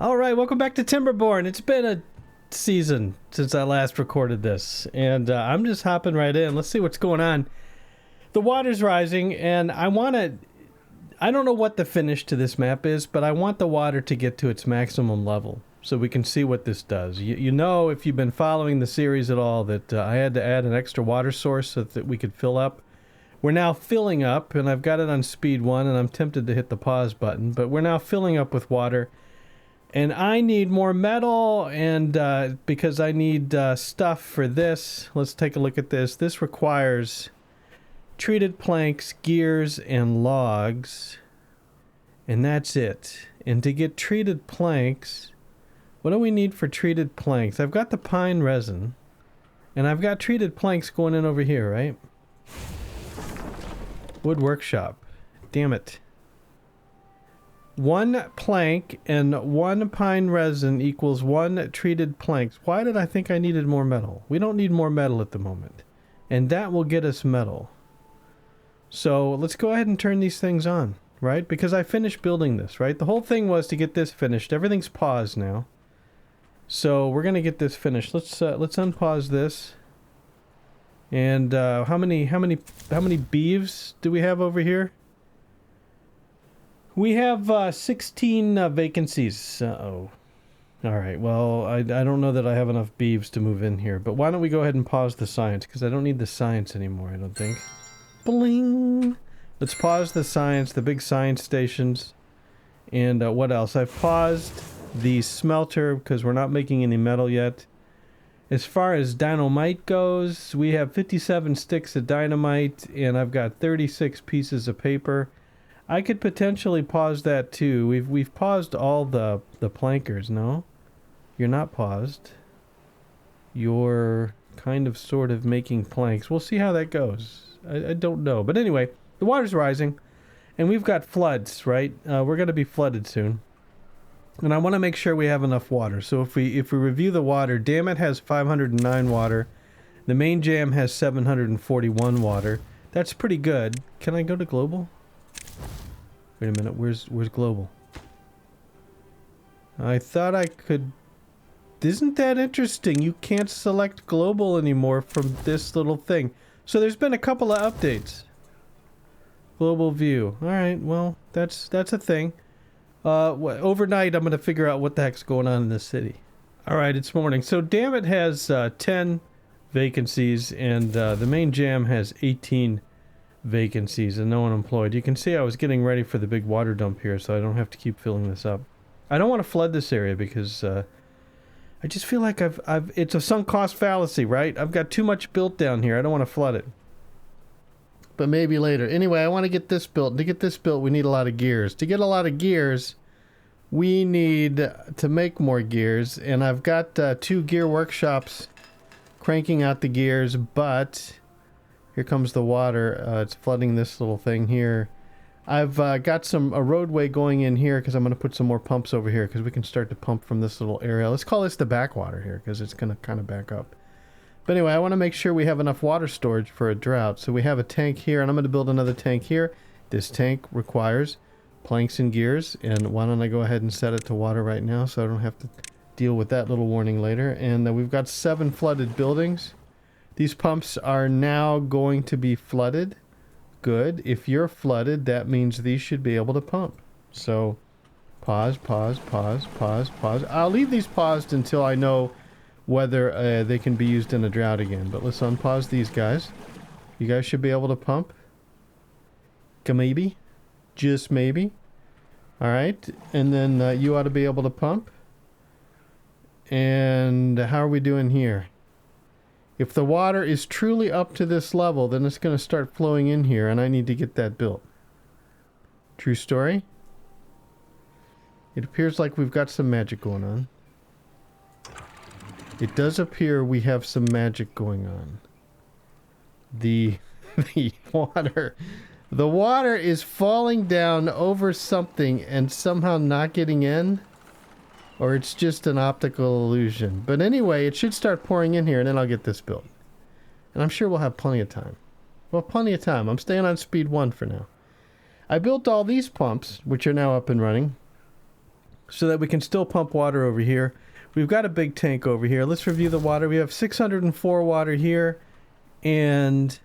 All right, welcome back to Timberborn. It's been a season since I last recorded this, and I'm just hopping right in. Let's see what's going on. The water's rising, and I don't know what the finish to this map is, but I want the water to get to its maximum level so we can see what this does. You know, if you've been following the series at all, that I had to add an extra water source so that we could fill up. We're now filling up, and I've got it on speed 1, and I'm tempted to hit the pause button, but we're now filling up with water. And I need more metal, and because I need stuff for this, let's take a look at this. This requires treated planks, gears, and logs, and that's it. And to get treated planks, what do we need for treated planks? I've got the pine resin, and I've got treated planks going in over here, right? Wood workshop. Damn it. 1 plank and 1 pine resin equals 1 treated planks. Why did I think I needed more metal? We don't need more metal at the moment. And that will get us metal. So let's go ahead and turn these things on, right? Because I finished building this, right? The whole thing was to get this finished. Everything's paused now. So we're going to get this finished. Let's unpause this. And how many beavers do we have over here? We have 16 vacancies. Uh-oh. All right, well, I don't know that I have enough beavers to move in here, but why don't we go ahead and pause the science, because I don't need the science anymore, I don't think. Bling! Let's pause the science, the big science stations. And what else? I've paused the smelter, because we're not making any metal yet. As far as dynamite goes, we have 57 sticks of dynamite, and I've got 36 pieces of paper. I could potentially pause that too. We've paused all the plankers, no? You're not paused. You're kind of sort of making planks. We'll see how that goes. I don't know. But anyway, the water's rising, and we've got floods, right? We're going to be flooded soon. And I want to make sure we have enough water. So if we review the water, Dammit has 509 water. The main jam has 741 water. That's pretty good. Can I go to global? Wait a minute, where's global? I thought I could... Isn't that interesting? You can't select global anymore from this little thing. So there's been a couple of updates. Global view. Alright, well, that's a thing. Overnight, I'm going to figure out what the heck's going on in this city. Alright, it's morning. So Dammit has 10 vacancies, and the main jam has 18 vacancies and no one employed. You can see I was getting ready for the big water dump here, so I don't have to keep filling this up. I don't want to flood this area because I just feel like it's a sunk cost fallacy, right? I've got too much built down here. I don't want to flood it. But maybe later. Anyway, I want to get this built. To get this built, we need a lot of gears. To get a lot of gears, we need to make more gears, and I've got 2 gear workshops cranking out the gears, but here comes the water. It's flooding this little thing here. I've got a roadway going in here because I'm going to put some more pumps over here because we can start to pump from this little area. Let's call this the backwater here because it's going to kind of back up. But anyway, I want to make sure we have enough water storage for a drought. So we have a tank here, and I'm going to build another tank here. This tank requires planks and gears, and why don't I go ahead and set it to water right now so I don't have to deal with that little warning later. And we've got 7 flooded buildings. These pumps are now going to be flooded. Good. If you're flooded, that means these should be able to pump. So, pause. I'll leave these paused until I know whether they can be used in a drought again. But let's unpause these guys. You guys should be able to pump. Maybe. Just maybe. Alright. And then you ought to be able to pump. And how are we doing here? If the water is truly up to this level, then it's going to start flowing in here, and I need to get that built. True story. It appears like we've got some magic going on. It does appear we have some magic going on. The water is falling down over something and somehow not getting in. Or it's just an optical illusion. But anyway, it should start pouring in here, and then I'll get this built. And I'm sure we'll have plenty of time. Well, plenty of time. I'm staying on speed 1 for now. I built all these pumps, which are now up and running. so that we can still pump water over here. We've got a big tank over here. Let's review the water. We have 604 water here and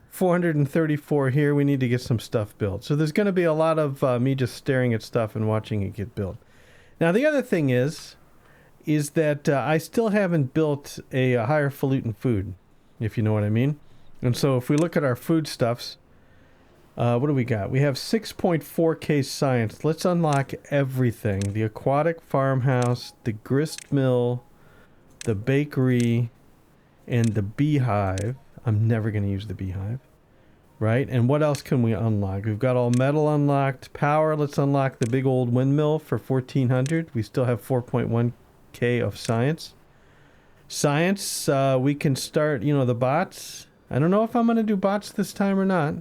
434 here. We need to get some stuff built. So there's going to be a lot of me just staring at stuff and watching it get built. Now the other thing is that I still haven't built a higher falutin food, if you know what I mean. And so if we look at our foodstuffs, what do we got? We have 6.4K science. Let's unlock everything. The aquatic farmhouse, the grist mill, the bakery, and the beehive. I'm never going to use the beehive. Right? And what else can we unlock? We've got all metal unlocked. Power, let's unlock the big old windmill for 1400. We still have 4.1K of science. Science, we can start, the bots. I don't know if I'm going to do bots this time or not.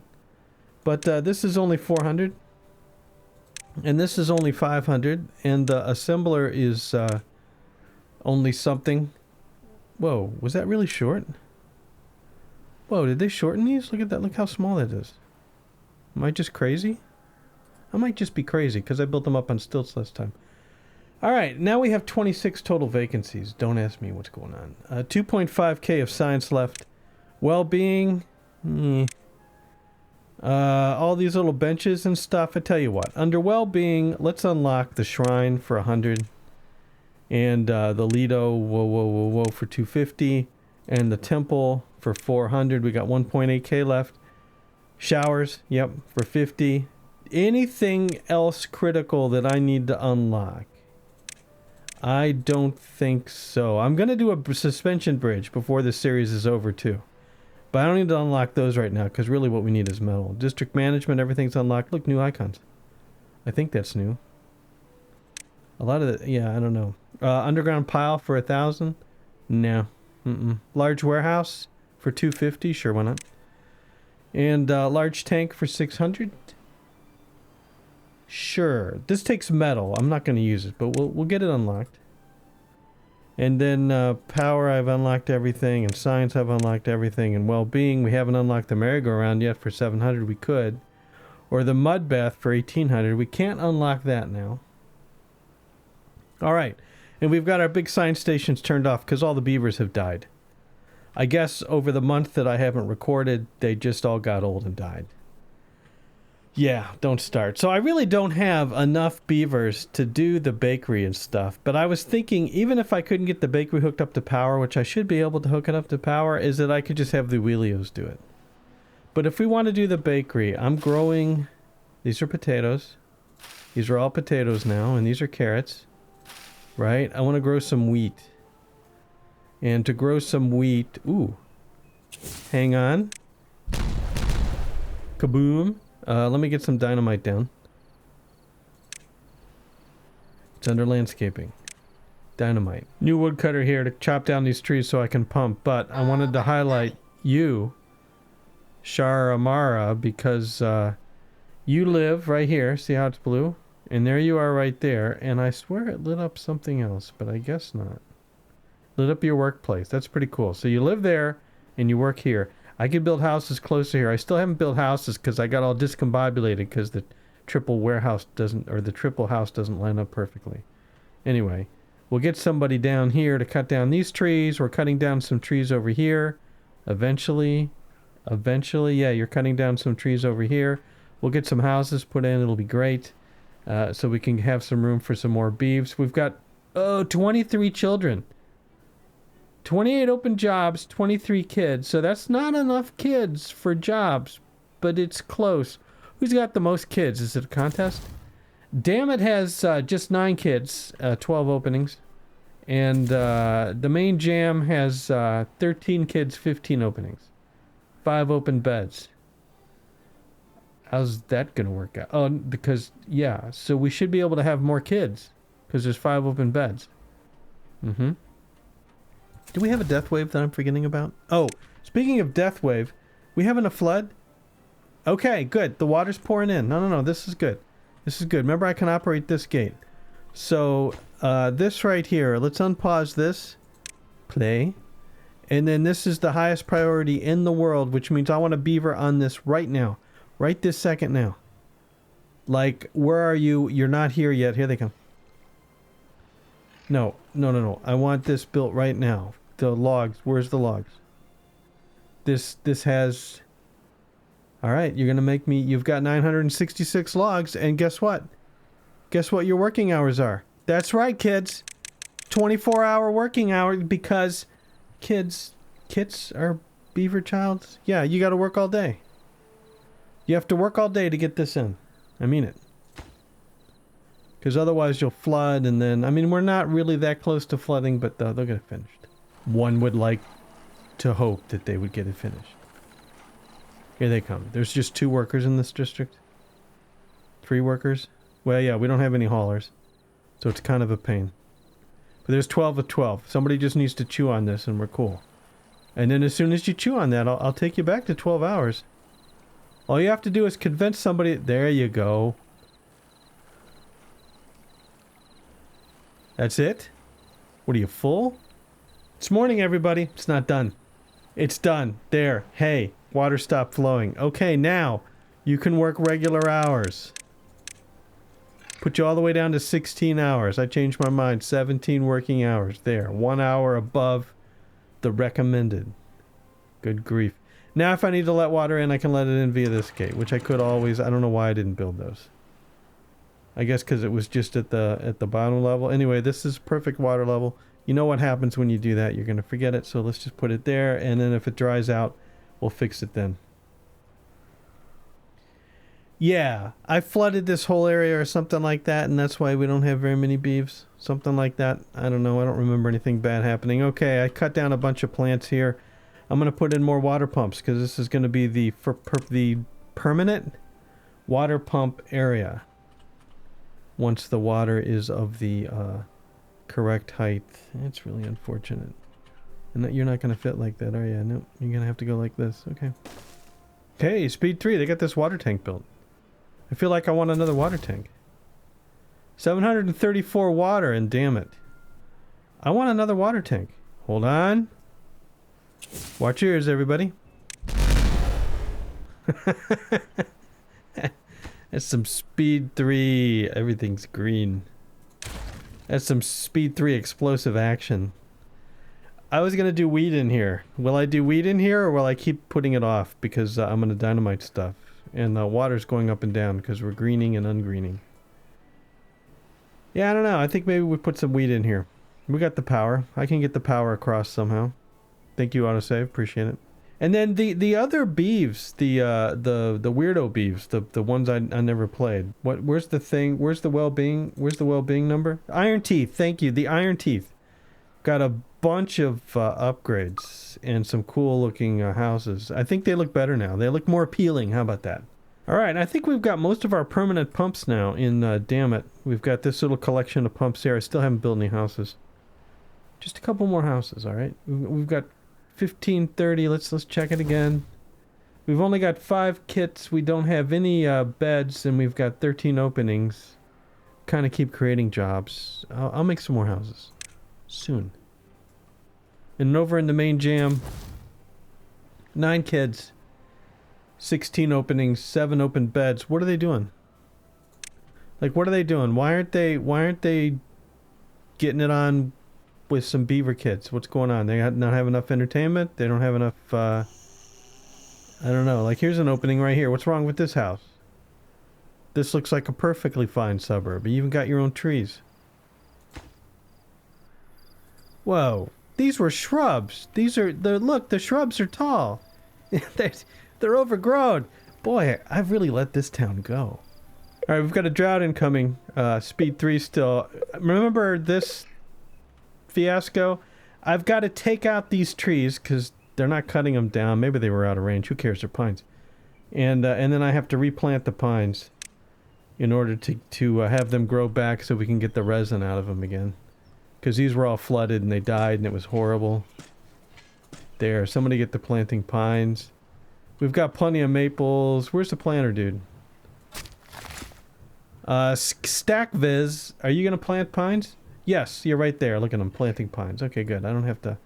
But this is only 400. And this is only 500. And the assembler is only something. Whoa, was that really short? Whoa, did they shorten these? Look at that. Look how small that is. Am I just crazy? I might just be crazy because I built them up on stilts last time. All right, now we have 26 total vacancies. Don't ask me what's going on. 2.5K of science left. Well-being. All these little benches and stuff. I tell you what. Under well-being, let's unlock the shrine for 100. And the Lido, whoa, for 250. And the temple for 400. We got 1.8K left. Showers, yep, for 50. Anything else critical that I need to unlock? I don't think so. I'm going to do a suspension bridge before this series is over too. But I don't need to unlock those right now because really what we need is metal. District management, everything's unlocked. Look, new icons. I think that's new. A lot of the, I don't know. Underground pile for 1,000? No. Large warehouse for 250? Sure, why not? And large tank for 600? Sure. This takes metal. I'm not going to use it, but we'll get it unlocked. And then power, I've unlocked everything, and science, I've unlocked everything, and well-being, we haven't unlocked the merry-go-round yet for 700. We could. Or the mud bath for 1,800. We can't unlock that now. All right. And we've got our big science stations turned off because all the beavers have died. I guess over the month that I haven't recorded, they just all got old and died. Yeah, don't start. So I really don't have enough beavers to do the bakery and stuff. But I was thinking, even if I couldn't get the bakery hooked up to power, which I should be able to hook it up to power, is that I could just have the wheelios do it. But if we want to do the bakery, I'm growing... These are potatoes. These are all potatoes now, and these are carrots. Right? I want to grow some wheat. And to grow some wheat... Ooh. Hang on. Kaboom. Let me get some dynamite down. It's under landscaping. Dynamite. New woodcutter here to chop down these trees so I can pump. But I wanted to highlight you, Sharamara, because you live right here. See how it's blue? And there you are right there. And I swear it lit up something else, but I guess not. Lit up your workplace. That's pretty cool. So you live there and you work here. I could build houses closer here. I still haven't built houses because I got all discombobulated because the triple warehouse doesn't, or the triple house doesn't line up perfectly. Anyway, we'll get somebody down here to cut down these trees. We're cutting down some trees over here. Eventually, yeah, you're cutting down some trees over here. We'll get some houses put in. It'll be great. So we can have some room for some more beeves. We've got, 23 children. 28 open jobs, 23 kids. So that's not enough kids for jobs, but it's close. Who's got the most kids? Is it a contest? Damn It has just 9 kids, 12 openings. And the main jam has 13 kids, 15 openings. 5 open beds. How's that going to work out? Oh, because, yeah, so we should be able to have more kids because there's 5 open beds. Do we have a death wave that I'm forgetting about? Oh, speaking of death wave, we having a flood? Okay, good. The water's pouring in. No, this is good. This is good. Remember, I can operate this gate. So, this right here, let's unpause this. Play. And then this is the highest priority in the world, which means I want a beaver on this right now. Right this second now. Like, where are you? You're not here yet. Here they come. No, no, no, no. I want this built right now. The logs. Where's the logs? This has... Alright, you're gonna make me... You've got 966 logs, and guess what? Guess what your working hours are? That's right, kids. 24-hour working hours, because kids are beaver childs. Yeah, you gotta work all day. You have to work all day to get this in. I mean it. Because otherwise you'll flood, and then... I mean, we're not really that close to flooding, but they'll get it finished. One would like to hope that they would get it finished. Here they come. There's just 2 workers in this district. 3 workers. Well, yeah, we don't have any haulers. So it's kind of a pain. But there's 12 of 12. Somebody just needs to chew on this and we're cool. And then as soon as you chew on that, I'll take you back to 12 hours. All you have to do is convince somebody... There you go. That's it? What are you, full? It's morning, everybody. It's not done. It's done. There. Hey, water stopped flowing. Okay, now you can work regular hours. Put you all the way down to 16 hours. I changed my mind. 17 working hours. There. 1 hour above the recommended. Good grief. Now if I need to let water in, I can let it in via this gate, which I could always... I don't know why I didn't build those. I guess because it was just at the bottom level. Anyway, this is perfect water level. You know what happens when you do that. You're going to forget it, so let's just put it there, and then if it dries out, we'll fix it then. Yeah, I flooded this whole area or something like that, and that's why we don't have very many beeves. Something like that. I don't know. I don't remember anything bad happening. Okay, I cut down a bunch of plants here. I'm going to put in more water pumps, because this is going to be the permanent water pump area. Once the water is of the correct height. It's really unfortunate. And that you're not going to fit like that, are you? No, you're going to have to go like this. Okay. Okay, speed 3. They got this water tank built. I feel like I want another water tank. 734 water, and damn it. I want another water tank. Hold on. Watch your ears, everybody. That's some speed 3. Everything's green. That's some speed 3 explosive action. I was going to do wheat in here. Will I do wheat in here, or will I keep putting it off? Because I'm going to dynamite stuff. And the water's going up and down because we're greening and ungreening. Yeah, I don't know. I think maybe we put some wheat in here. We got the power. I can get the power across somehow. Thank you, autosave. Appreciate it. And then the other beeves, the weirdo beeves, the ones I never played. Where's the thing? Where's the well-being? Where's the well-being number? Iron Teeth. Thank you. The Iron Teeth. Got a bunch of upgrades and some cool looking houses. I think they look better now. They look more appealing. How about that? All right. I think we've got most of our permanent pumps now in Damn It. We've got this little collection of pumps here. I still haven't built any houses. Just a couple more houses. All right. We've got 1530. Let's check it again. We've only got 5 kits. We don't have any beds, and we've got 13 openings. Kind of keep creating jobs. I'll make some more houses soon. And over in the main jam, 9 kids, 16 openings, 7 open beds. What are they doing? Like, what are they doing? Why aren't they getting it on with some beaver kids? What's going on? They not have enough entertainment? They don't have enough, I don't know. Like, here's an opening right here. What's wrong with this house? This looks like a perfectly fine suburb. You even got your own trees. Whoa. These were shrubs. Look, the shrubs are tall. They're overgrown. Boy, I've really let this town go. Alright, we've got a drought incoming. Speed 3 still. Remember this fiasco? I've got to take out these trees because they're not cutting them down. Maybe they were out of range. Who cares? They're pines. And then I have to replant the pines in order to have them grow back so we can get the resin out of them again. Because these were all flooded and they died and it was horrible. There, somebody get the planting pines. We've got plenty of maples. Where's the planter, dude? Stack Viz, are you going to plant pines? Yes, you're right there. Look at them, planting pines. Okay, good. I don't have to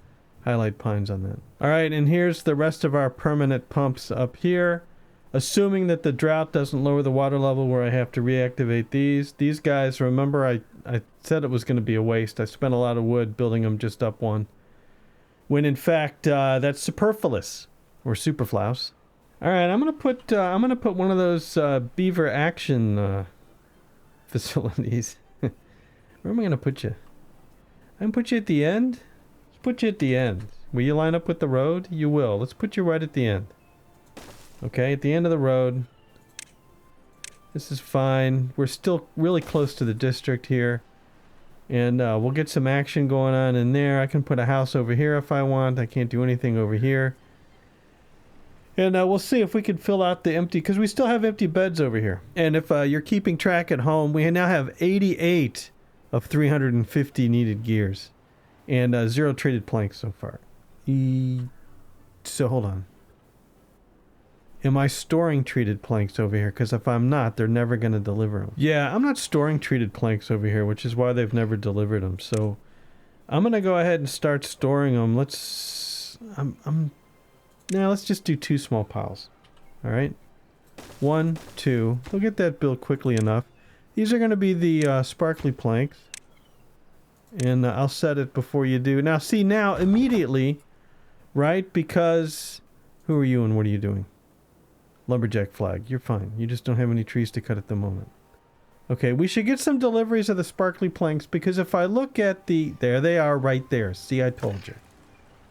highlight pines on that. Alright, and here's the rest of our permanent pumps up here. Assuming that the drought doesn't lower the water level where I have to reactivate these. These guys, remember I said it was going to be a waste. I spent a lot of wood building them just up one. When in fact, that's superfluous. Or superflouse. Alright, I'm gonna put one of those beaver action facilities. Where am I gonna put you? I'm gonna put you at the end? Let's put you at the end. Will you line up with the road? You will. Let's put you right at the end. Okay, at the end of the road. This is fine. We're still really close to the district here. And we'll get some action going on in there. I can put a house over here if I want. I can't do anything over here. And we'll see if we can fill out the empty... Because we still have empty beds over here. And if you're keeping track at home, we now have 88 of 350 needed gears. And 0 traded planks so far. So hold on. Am I storing treated planks over here? Because if I'm not, they're never going to deliver them. Yeah, I'm not storing treated planks over here, which is why they've never delivered them. So I'm going to go ahead and start storing them. Let's... Now let's just do 2 small piles. All right. 1, 2. We'll get that built quickly enough. These are going to be the sparkly planks. And I'll set it before you do. Now see, now immediately, right? Because who are you and what are you doing? Lumberjack flag. You're fine. You just don't have any trees to cut at the moment. Okay, we should get some deliveries of the sparkly planks because if I look at the... There they are right there. See, I told you.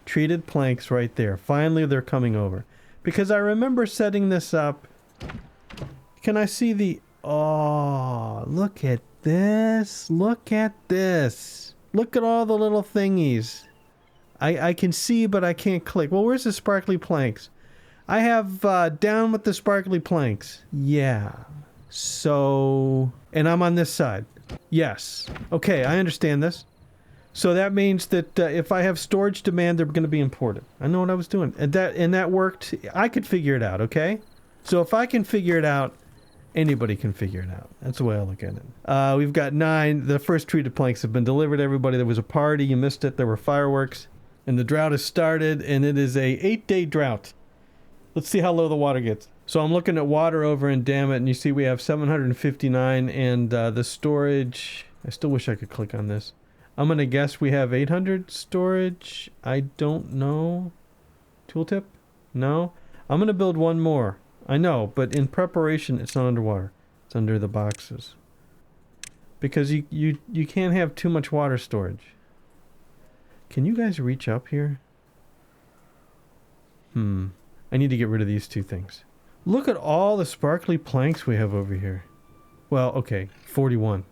Treated planks right there. Finally, they're coming over. Because I remember setting this up. Can I see the... Oh, look at this. Look at this. Look at all the little thingies. I can see, but I can't click. Well, where's the sparkly planks? I have down with the sparkly planks. Yeah. So... And I'm on this side. Yes. Okay, I understand this. So that means that if I have storage demand, they're going to be imported. I know what I was doing. And that worked. I could figure it out, okay? So if I can figure it out, anybody can figure it out. That's the way I look at it. We've got 9. The first treated planks have been delivered, everybody. There was a party. You missed it. There were fireworks. And the drought has started, and it is a 8-day drought. Let's see how low the water gets. So I'm looking at water over in Dammit, and you see we have 759, and the storage... I still wish I could click on this. I'm going to guess we have 800 storage. I don't know. Tooltip? No. I'm going to build one more. I know, but in preparation, it's not underwater. It's under the boxes. Because you can't have too much water storage. Can you guys reach up here? I need to get rid of these 2 things. Look at all the sparkly planks we have over here. Well, okay, 41.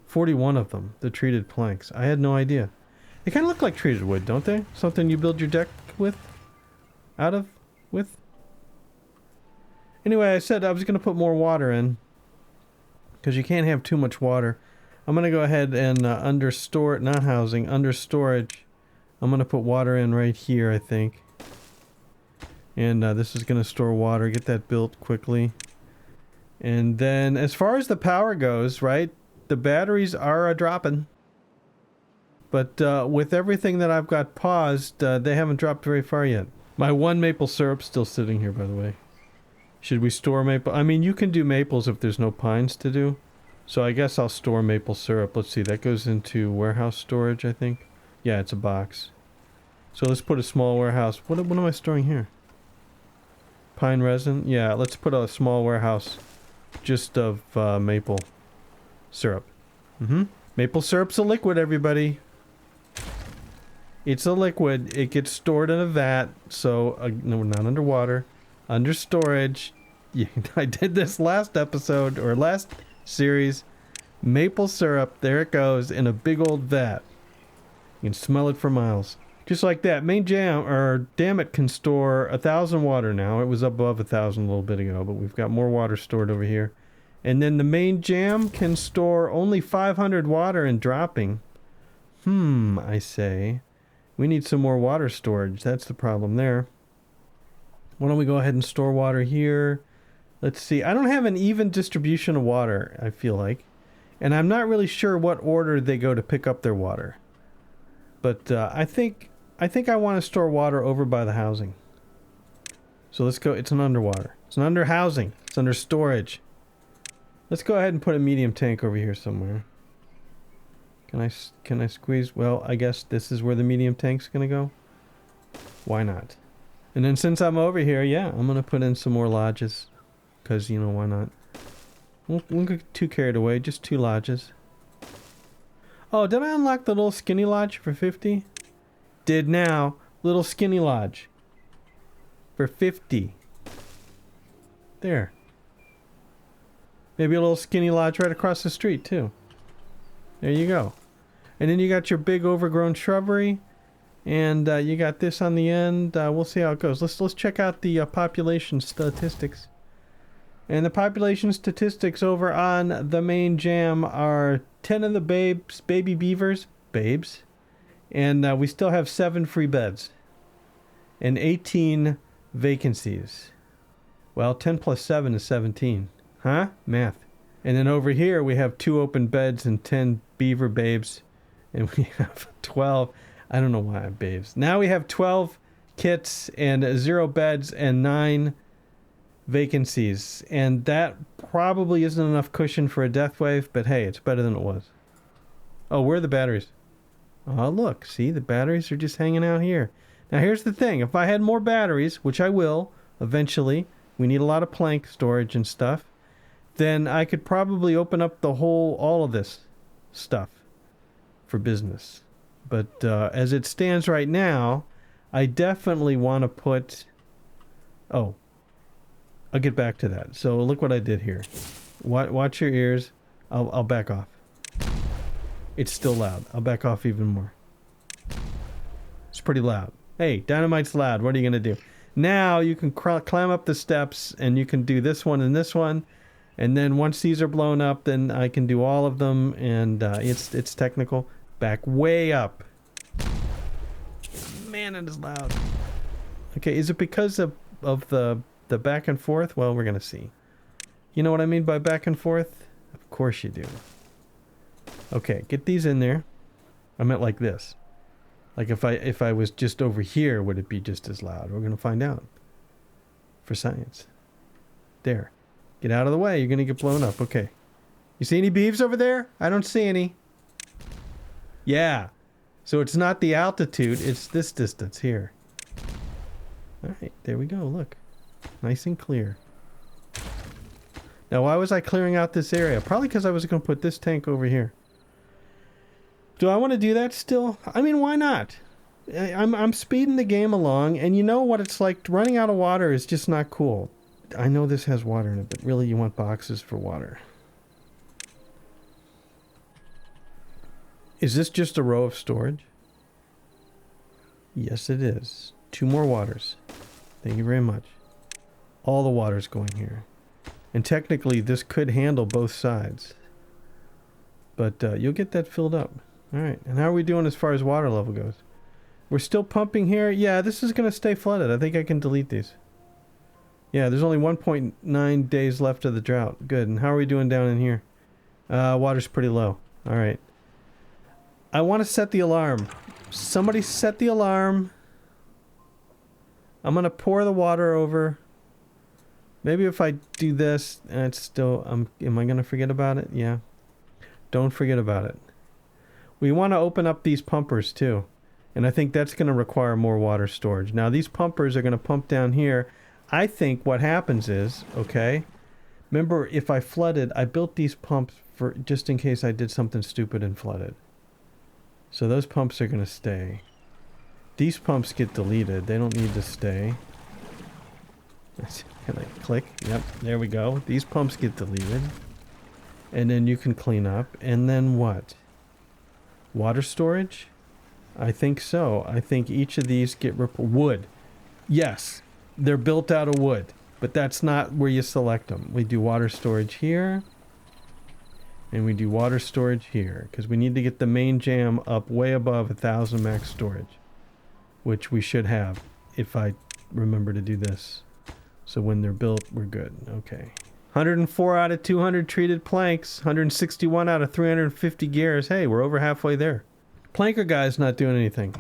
41 of them, the treated planks. I had no idea. They kind of look like treated wood, don't they? Something you build your deck with? Out of? With? Anyway, I said I was going to put more water in. Because you can't have too much water. I'm going to go ahead and under store, not housing, under storage. I'm going to put water in right here, I think. And this is going to store water. Get that built quickly. And then as far as the power goes, right? The batteries are dropping. But with everything that I've got paused, they haven't dropped very far yet. My 1 maple syrup's still sitting here, by the way. Should we store maple? I mean, you can do maples if there's no pines to do. So I guess I'll store maple syrup. Let's see, that goes into warehouse storage, I think. Yeah, it's a box. So let's put a small warehouse. What am I storing here? Pine resin? Yeah, let's put a small warehouse just of maple syrup. Maple syrup's a liquid, everybody. It's a liquid. It gets stored in a vat. So, no, not underwater. Under storage. Yeah, I did this last episode, or last series. Maple syrup, there it goes, in a big old vat. You can smell it for miles. Just like that. Main jam, or Dammit, can store 1,000 water now. It was above 1,000 a little bit ago, but we've got more water stored over here. And then the main jam can store only 500 water and dropping. I say. We need some more water storage. That's the problem there. Why don't we go ahead and store water here? Let's see. I don't have an even distribution of water, I feel like. And I'm not really sure what order they go to pick up their water. But I think I want to store water over by the housing. So let's go. It's an underwater. It's an under housing. It's under storage. Let's go ahead and put a medium tank over here somewhere. Can I squeeze? Well, I guess this is where the medium tank's gonna go. Why not? And then since I'm over here, yeah, I'm gonna put in some more lodges. Because, you know, why not? Won't get too carried away, just 2 lodges. Oh, did I unlock the little skinny lodge for 50? Did now. Little skinny lodge. For 50. There. Maybe a little skinny lodge right across the street, too. There you go. And then you got your big overgrown shrubbery. And you got this on the end. We'll see how it goes. Let's check out the population statistics. And the population statistics over on the main jam are 10 of the baby beavers. Babes. And we still have 7 free beds. And 18 vacancies. Well, 10 plus 7 is 17. Huh? Math. And then over here we have 2 open beds and 10 beaver babes. And we have 12. I don't know why I have babes. Now we have 12 kits and 0 beds and 9 vacancies. And that probably isn't enough cushion for a death wave, but hey, it's better than it was. Oh, where are the batteries? Oh, look. See, the batteries are just hanging out here. Now, here's the thing. If I had more batteries, which I will eventually, we need a lot of plank storage and stuff, then I could probably open up all of this stuff for business. But as it stands right now, I definitely want to put... Oh, I'll get back to that. So look what I did here. Watch your ears. I'll back off. It's still loud. I'll back off even more. It's pretty loud. Hey, dynamite's loud. What are you going to do? Now you can climb up the steps and you can do this one and this one. And then once these are blown up, then I can do all of them. And it's technical. Back way up. Man, it is loud. Okay, is it because of the back and forth? Well, we're going to see. You know what I mean by back and forth? Of course you do. Okay, get these in there. I meant like this. Like if I was just over here, would it be just as loud? We're going to find out. For science. There. Get out of the way. You're going to get blown up. Okay. You see any beeves over there? I don't see any. Yeah. So it's not the altitude. It's this distance here. Alright. There we go. Look. Nice and clear. Now, why was I clearing out this area? Probably because I was going to put this tank over here. Do I want to do that still? I mean, why not? I'm speeding the game along, and you know what it's like. Running out of water is just not cool. I know this has water in it, but really you want boxes for water. Is this just a row of storage? Yes, it is. 2 more waters. Thank you very much. All the water's going here. And technically, this could handle both sides. But you'll get that filled up. Alright, and how are we doing as far as water level goes? We're still pumping here. Yeah, this is going to stay flooded. I think I can delete these. Yeah, there's only 1.9 days left of the drought. Good. And how are we doing down in here? Water's pretty low. Alright. I want to set the alarm. Somebody set the alarm. I'm going to pour the water over. Maybe if I do this, it's still... am I going to forget about it? Yeah. Don't forget about it. We want to open up these pumpers too. And I think that's going to require more water storage. Now these pumpers are going to pump down here. I think what happens is, okay, remember if I flooded, I built these pumps for just in case I did something stupid and flooded. So those pumps are going to stay. These pumps get deleted. They don't need to stay. Can I click? Yep, there we go. These pumps get deleted. And then you can clean up. And then what? Water storage? I think so. I think each of these get wood. Yes, they're built out of wood. But that's not where you select them. We do water storage here. And we do water storage here. Because we need to get the main jam up way above 1,000 max storage. Which we should have if I remember to do this. So when they're built, we're good. Okay. 104 out of 200 treated planks. 161 out of 350 gears. Hey, we're over halfway there. Planker guy's not doing anything.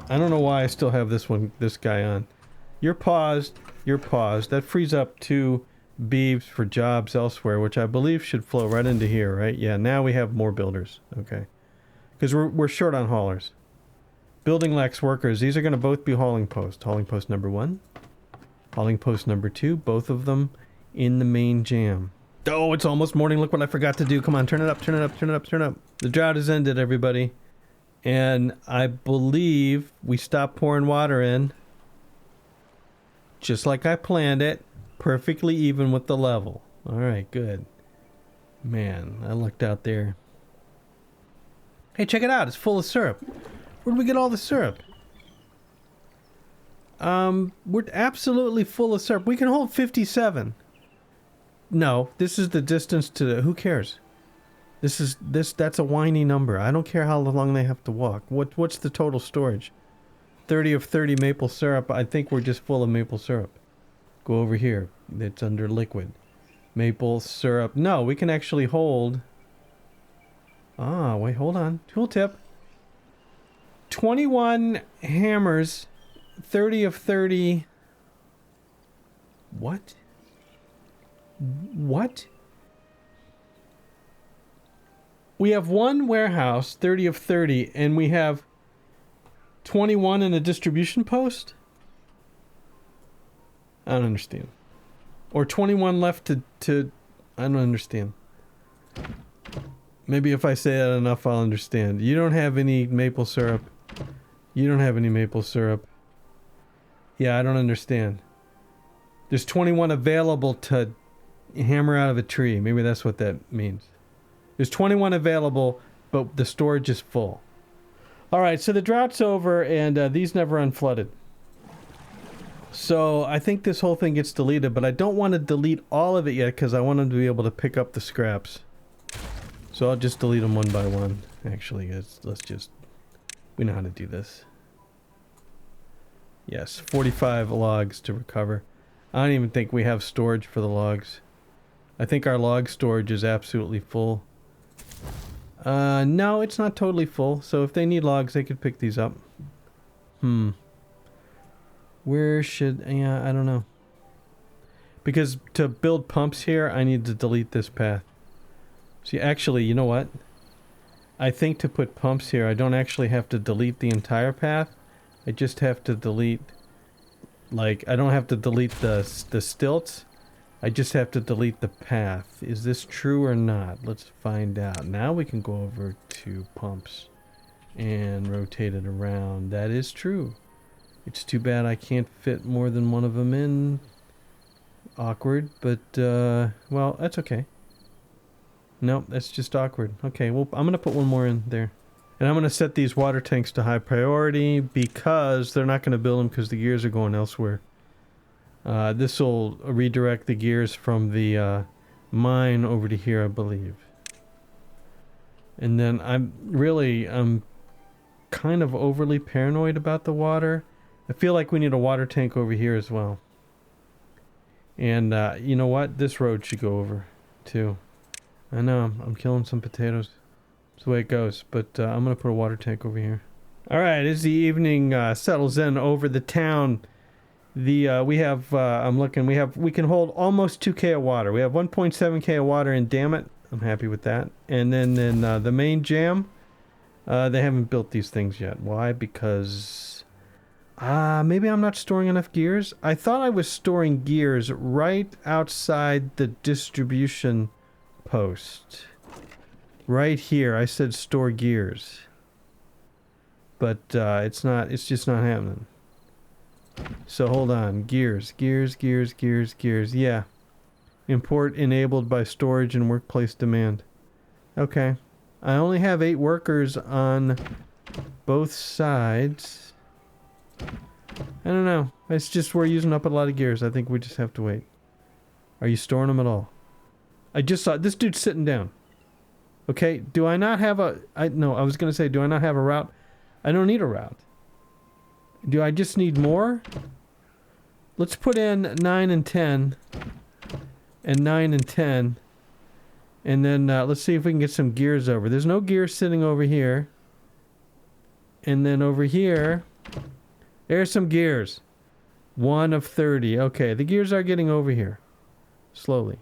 I don't know why I still have this guy on. You're paused. You're paused. That frees up 2 beeves for jobs elsewhere, which I believe should flow right into here, right? Yeah, now we have more builders. Okay. Because we're short on haulers. Building lacks workers. These are going to both be hauling post. Hauling post number 1. Hauling post number 2. Both of them in the main jam. Oh, it's almost morning. Look what I forgot to do. Come on, turn it up, turn it up, turn it up, turn it up. The drought has ended, everybody. And I believe we stopped pouring water in. Just like I planned it. Perfectly even with the level. Alright, good. Man, I looked out there. Hey, check it out. It's full of syrup. Where did we get all the syrup? We're absolutely full of syrup. We can hold 57. No, this is the distance to the... Who cares? That's a whiny number. I don't care how long they have to walk. What's the total storage? 30 of 30 maple syrup. I think we're just full of maple syrup. Go over here. It's under liquid. Maple syrup. No, we can actually hold... Ah, wait, hold on. Tooltip. 21 hammers. 30 of 30... What? What? We have one warehouse, 30 of 30, and we have 21 in a distribution post? I don't understand. Or 21 left to I don't understand. Maybe if I say that enough, I'll understand. You don't have any maple syrup. You don't have any maple syrup. Yeah, I don't understand. There's 21 available to hammer out of a tree. Maybe that's what that means. There's 21 available, but the storage is full. Alright, so the drought's over, and these never unflooded. So I think this whole thing gets deleted, but I don't want to delete all of it yet, because I want them to be able to pick up the scraps. So I'll just delete them one by one. Actually, let's just... We know how to do this. Yes, 45 logs to recover. I don't even think we have storage for the logs. I think our log storage is absolutely full. No, it's not totally full. So if they need logs, they could pick these up. Where should... Yeah, I don't know. Because to build pumps here, I need to delete this path. See, actually, you know what? I think to put pumps here, I don't actually have to delete the entire path. I just have to delete... Like, I don't have to delete the stilts. I just have to delete the path. Is this true or not? Let's find out. Now we can go over to pumps and rotate it around. That is true. It's too bad I can't fit more than one of them in. Awkward, but, well, that's okay. Nope, that's just awkward. Okay, well, I'm going to put one more in there. And I'm going to set these water tanks to high priority because they're not going to build them because the gears are going elsewhere. This will redirect the gears from the mine over to here, I believe. And then I'm kind of overly paranoid about the water. I feel like we need a water tank over here as well. And you know what? This road should go over too. I know, I'm killing some potatoes. That's the way it goes, but I'm going to put a water tank over here. Alright, as the evening settles in over the town, we have, we can hold almost 2k of water. We have 1.7k of water, and damn it, I'm happy with that. And then in the main jam, they haven't built these things yet. Why? Because, maybe I'm not storing enough gears? I thought I was storing gears right outside the distribution post. Right here, I said store gears. But, it's just not happening. So hold on, gears. Yeah. Import enabled by storage and workplace demand. Okay. I only have 8 workers on both sides. I don't know. It's just we're using up a lot of gears. I think we just have to wait. Are you storing them at all? I just saw this dude's sitting down. Okay, do I not have no, I was going to say, do I not have a route? I don't need a route. Do I just need more? Let's put in 9 and 10. And 9 and 10. And then let's see if we can get some gears over. There's no gears sitting over here. And then over here, there's some gears. 1 of 30. Okay, the gears are getting over here. Slowly.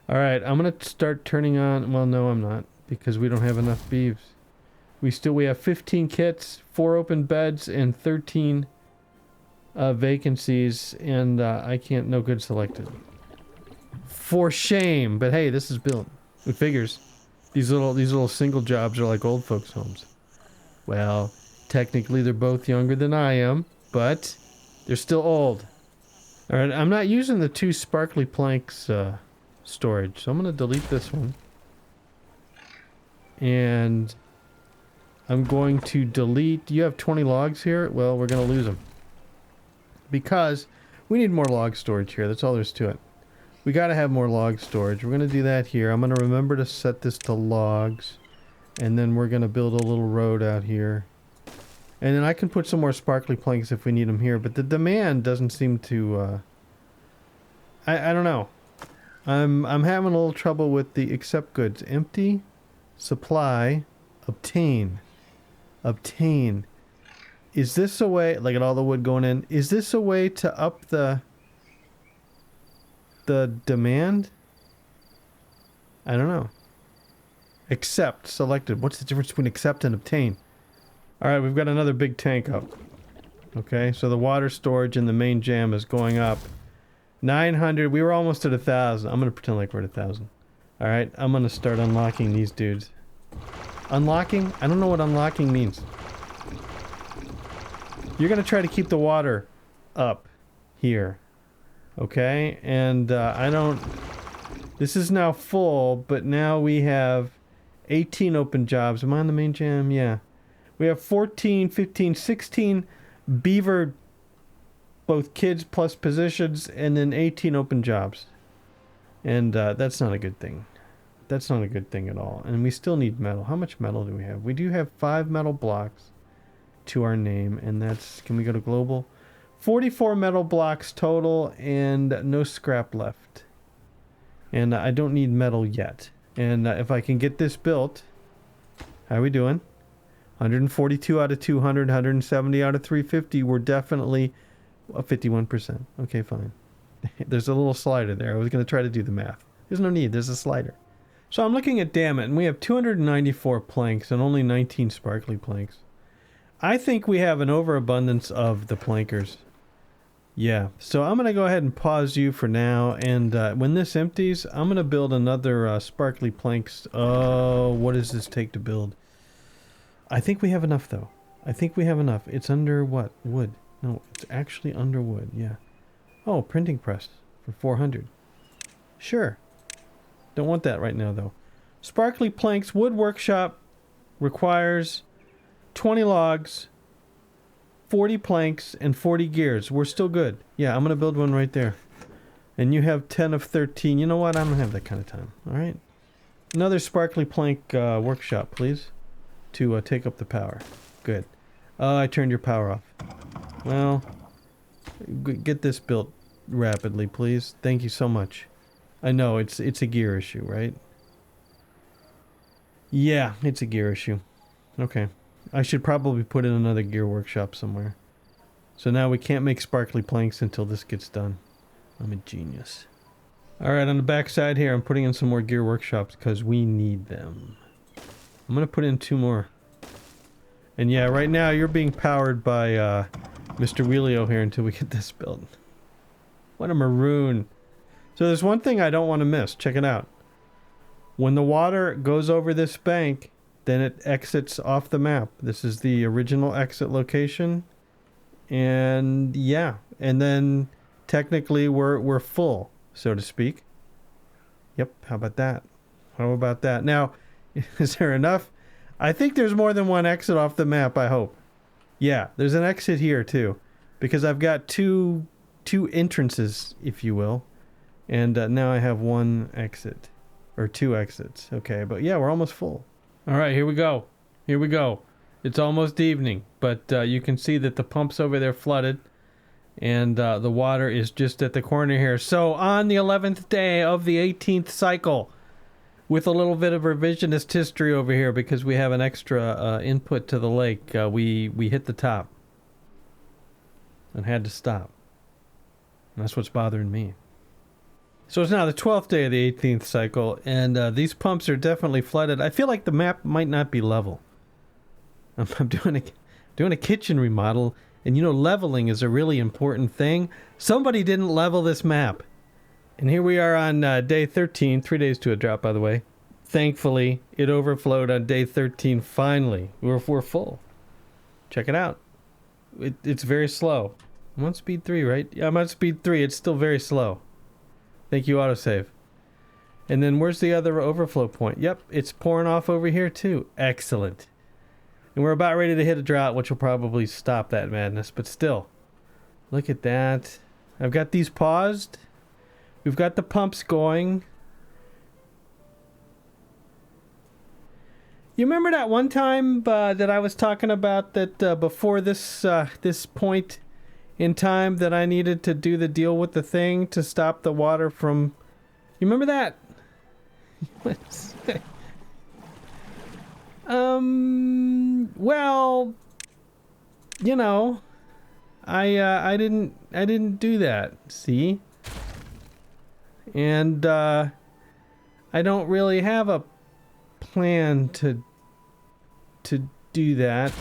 Alright, I'm going to start turning on... Well, no, I'm not. Because we don't have enough beeves. We have 15 kits, 4 open beds, and 13 vacancies, and I can't, no good selected. For shame, but hey, this is built. It figures. These little single jobs are like old folks' homes. Well, technically they're both younger than I am, but they're still old. Alright, I'm not using the 2 sparkly planks storage, so I'm gonna delete this one. And I'm going to delete... You have 20 logs here? Well, we're gonna lose them. Because we need more log storage here, that's all there's to it. We gotta have more log storage. We're gonna do that here. I'm gonna remember to set this to logs. And then we're gonna build a little road out here. And then I can put some more sparkly planks if we need them here, but the demand doesn't seem to, I don't know. I'm having a little trouble with the accept goods. Empty, supply, obtain. Obtain. Is this a way, like at all the wood going in, is this a way to up the demand? I don't know. Accept, selected. What's the difference between accept and obtain? Alright, we've got another big tank up. Okay, so the water storage in the main jam is going up. 900, we were almost at 1,000. I'm gonna pretend like we're at 1,000. Alright, I'm gonna start unlocking these dudes. Unlocking? I don't know what unlocking means. You're gonna try to keep the water up here. Okay, and I don't... This is now full, but now we have 18 open jobs. Am I on the main jam? Yeah. We have 14, 15, 16 beaver, both kids plus positions, and then 18 open jobs. And that's not a good thing. That's not a good thing at all. And we still need metal. How much metal do we have? We do have 5 metal blocks to our name, and that's... Can we go to global? 44 metal blocks total, and no scrap left. And I don't need metal yet. And if I can get this built... How are we doing? 142 out of 200, 170 out of 350. We're definitely 51%. Okay, fine. There's a little slider there. I was going to try to do the math. There's no need. There's a slider. So I'm looking at Dammit, and we have 294 planks and only 19 sparkly planks. I think we have an overabundance of the plankers. Yeah. So I'm going to go ahead and pause you for now, and when this empties, I'm going to build another sparkly planks. Oh, what does this take to build? I think we have enough, though. I think we have enough. It's under what? Wood. No, it's actually under wood. Yeah. Oh, printing press for 400. Sure. Don't want that right now, though. Sparkly planks, wood workshop requires 20 logs, 40 planks, and 40 gears. We're still good. Yeah, I'm going to build one right there. And you have 10 of 13. You know what? I don't have that kind of time. All right. Another sparkly plank workshop, please. To take up the power. Good. I turned your power off. Well, get this built rapidly, please. Thank you so much. I know, it's a gear issue, right? Yeah, it's a gear issue. Okay. I should probably put in another gear workshop somewhere. So now we can't make sparkly planks until this gets done. I'm a genius. Alright, on the back side here, I'm putting in some more gear workshops because we need them. I'm gonna put in 2 more. And yeah, right now you're being powered by Mr. Wheelio here until we get this built. What a maroon. So there's one thing I don't want to miss. Check it out. When the water goes over this bank, then it exits off the map. This is the original exit location. And yeah, and then technically we're full, so to speak. Yep, how about that? How about that? Now, is there enough? I think there's more than one exit off the map, I hope. Yeah, there's an exit here too. Because I've got two entrances, if you will. And now I have 1 exit. Or 2 exits. Okay, but yeah, we're almost full. Alright, here we go. Here we go. It's almost evening. But you can see that the pump's over there flooded. And the water is just at the corner here. So on the 11th day of the 18th cycle... With a little bit of revisionist history over here because we have an extra input to the lake. We hit the top. And had to stop. And that's what's bothering me. So it's now the 12th day of the 18th cycle. And these pumps are definitely flooded. I feel like the map might not be level. I'm doing a kitchen remodel, and you know leveling is a really important thing. Somebody didn't level this map. And here we are on day 13, 3 days to a drop, by the way. Thankfully, it overflowed on day 13 finally. We're full. Check it out. It's very slow. I'm on speed 3, right? Yeah, I'm on speed 3. It's still very slow. Thank you, autosave. And then where's the other overflow point? Yep, it's pouring off over here too. Excellent. And we're about ready to hit a drought, which will probably stop that madness. But still, look at that. I've got these paused. We've got the pumps going. You remember that one time that I was talking about that before this this point in time that I needed to do the deal with the thing to stop the water from... You remember that? Well, you know, I didn't do that. See? And I don't really have a plan to do that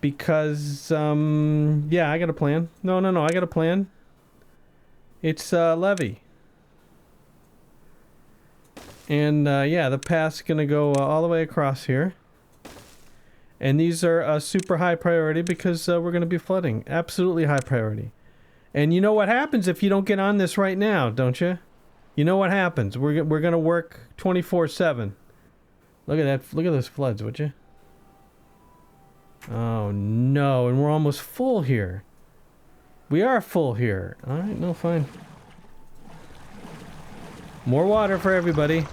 because yeah, I got a plan. No, I got a plan. It's levee. And yeah, the path's gonna go all the way across here. And these are super high priority because we're gonna be flooding. Absolutely high priority. And you know what happens if you don't get on this right now, don't you? You know what happens. We're gonna work 24/7. Look at that. Look at those floods, would you? Oh no, and we're almost full here. We are full here. All right, no, fine. More water for everybody.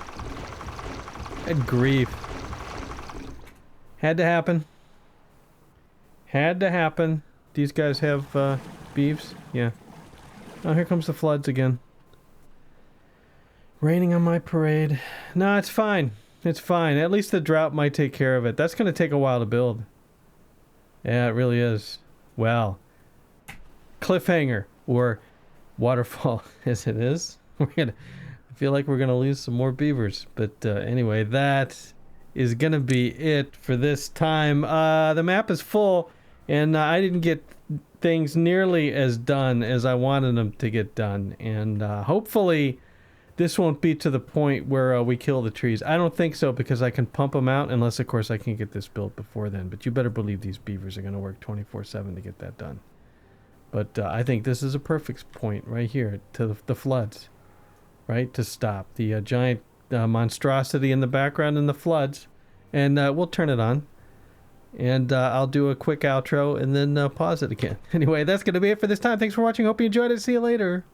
Good grief. Had to happen. Had to happen. These guys have beeves? Yeah. Oh, here comes the floods again. Raining on my parade. No, it's fine. It's fine. At least the drought might take care of it. That's going to take a while to build. Yeah, it really is. Well, cliffhanger or waterfall as it is. I feel like we're going to lose some more beavers. But anyway, that is going to be it for this time. The map is full, and I didn't get things nearly as done as I wanted them to get done. And hopefully this won't be to the point where we kill the trees. I don't think so, because I can pump them out, unless of course I can get this built before then. But you better believe these beavers are going to work 24/7 to get that done. But I think this is a perfect point right here to the floods, right? To stop the giant monstrosity in the background and the floods. And we'll turn it on. And I'll do a quick outro and then pause it again. Anyway, that's going to be it for this time. Thanks for watching. Hope you enjoyed it. See you later.